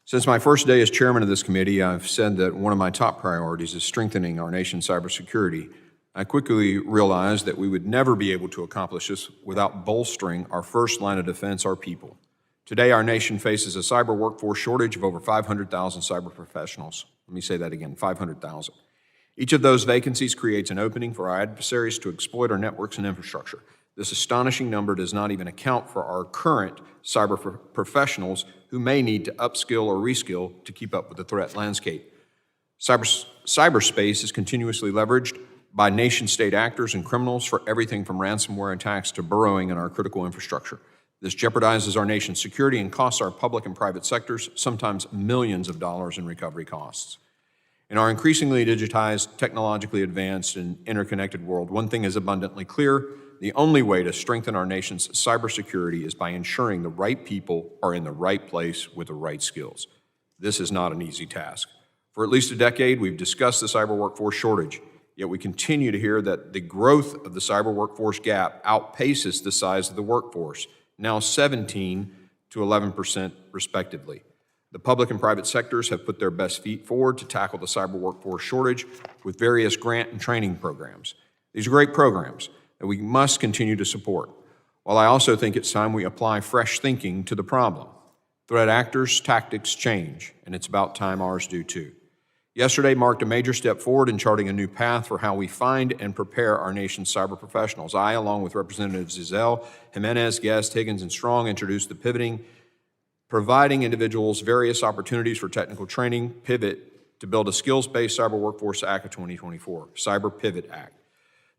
Since my first day as chairman of this committee, I've said that one of my top priorities is strengthening our nation's cybersecurity. I quickly realized that we would never be able to accomplish this without bolstering our first line of defense, our people. Today, our nation faces a cyber workforce shortage of over 500,000 cyber professionals. Let me say that again, 500,000. Each of those vacancies creates an opening for our adversaries to exploit our networks and infrastructure. This astonishing number does not even account for our current cyber professionals who may need to upskill or reskill to keep up with the threat landscape. Cyberspace is continuously leveraged by nation-state actors and criminals for everything from ransomware attacks to burrowing in our critical infrastructure. This jeopardizes our nation's security and costs our public and private sectors sometimes millions of dollars in recovery costs. In our increasingly digitized, technologically advanced, and interconnected world, one thing is abundantly clear: the only way to strengthen our nation's cybersecurity is by ensuring the right people are in the right place with the right skills. This is not an easy task. For at least a decade, we've discussed the cyber workforce shortage, yet we continue to hear that the growth of the cyber workforce gap outpaces the size of the workforce, now 17 to 11% respectively. The public and private sectors have put their best feet forward to tackle the cyber workforce shortage with various grant and training programs. These are great programs that we must continue to support, while I also think it's time we apply fresh thinking to the problem. Threat actors' tactics change, and it's about time ours do too. Yesterday marked a major step forward in charting a new path for how we find and prepare our nation's cyber professionals. I, along with Representatives Zizell, Jimenez, Guest, Higgins, and Strong, introduced the Pivoting, providing individuals various opportunities for technical training, pivot, to build a skills-based Cyber Workforce Act of 2024, Cyber Pivot Act.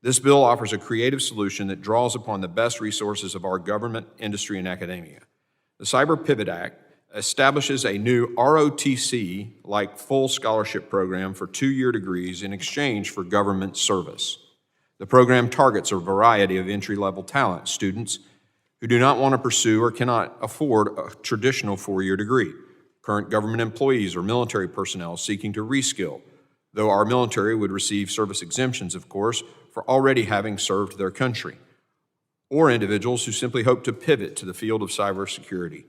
This bill offers a creative solution that draws upon the best resources of our government, industry, and academia. The Cyber Pivot Act establishes a new ROTC-like full scholarship program for 2-year degrees in exchange for government service. The program targets a variety of entry-level talent, students who do not want to pursue or cannot afford a traditional 4-year degree, current government employees or military personnel seeking to reskill, though our military would receive service exemptions, of course, for already having served their country, or individuals who simply hope to pivot to the field of cybersecurity.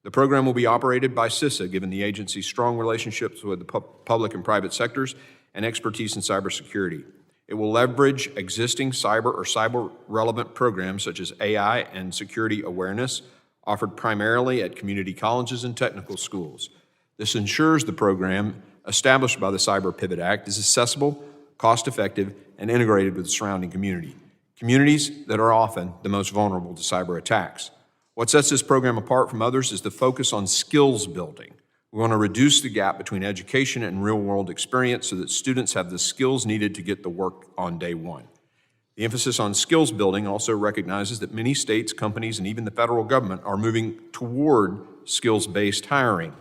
The program will be operated by CISA, given the agency's strong relationships with the public and private sectors and expertise in cybersecurity. It will leverage existing cyber or cyber-relevant programs such as AI and security awareness, offered primarily at community colleges and technical schools. This ensures the program established by the Cyber Pivot Act is accessible, cost-effective, and integrated with the surrounding communities that are often the most vulnerable to cyber attacks. What sets this program apart from others is the focus on skills building. We want to reduce the gap between education and real-world experience so that students have the skills needed to get the work on day one. The emphasis on skills building also recognizes that many states, companies, and even the federal government are moving toward skills-based hiring.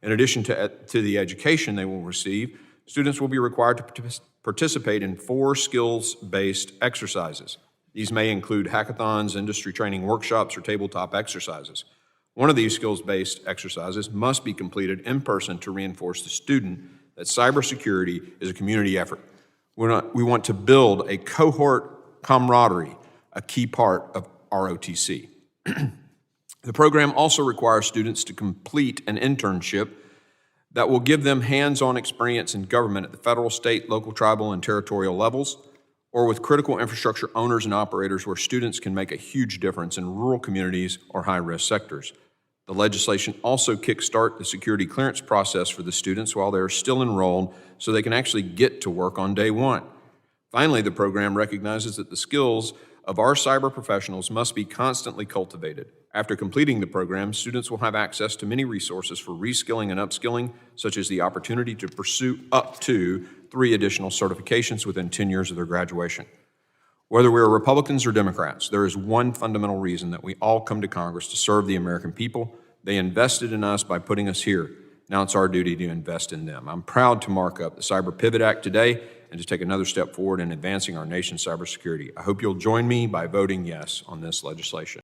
In addition to the education they will receive, students will be required to participate in 4 skills-based exercises. These may include hackathons, industry training workshops, or tabletop exercises. One of these skills-based exercises must be completed in person to reinforce the student that cybersecurity is a community effort. We want to build a cohort camaraderie, a key part of ROTC. The program also requires students to complete an internship that will give them hands-on experience in government at the federal, state, local, tribal, and territorial levels, or with critical infrastructure owners and operators where students can make a huge difference in rural communities or high-risk sectors. The legislation also kickstart the security clearance process for the students while they're still enrolled so they can actually get to work on day one. Finally, the program recognizes that the skills of our cyber professionals must be constantly cultivated. After completing the program, students will have access to many resources for reskilling and upskilling, such as the opportunity to pursue up to 3 additional certifications within 10 years of their graduation. Whether we're Republicans or Democrats, there is one fundamental reason that we all come to Congress to serve the American people. They invested in us by putting us here. Now it's our duty to invest in them. I'm proud to mark up the Cyber Pivot Act today and to take another step forward in advancing our nation's cybersecurity. I hope you'll join me by voting yes on this legislation.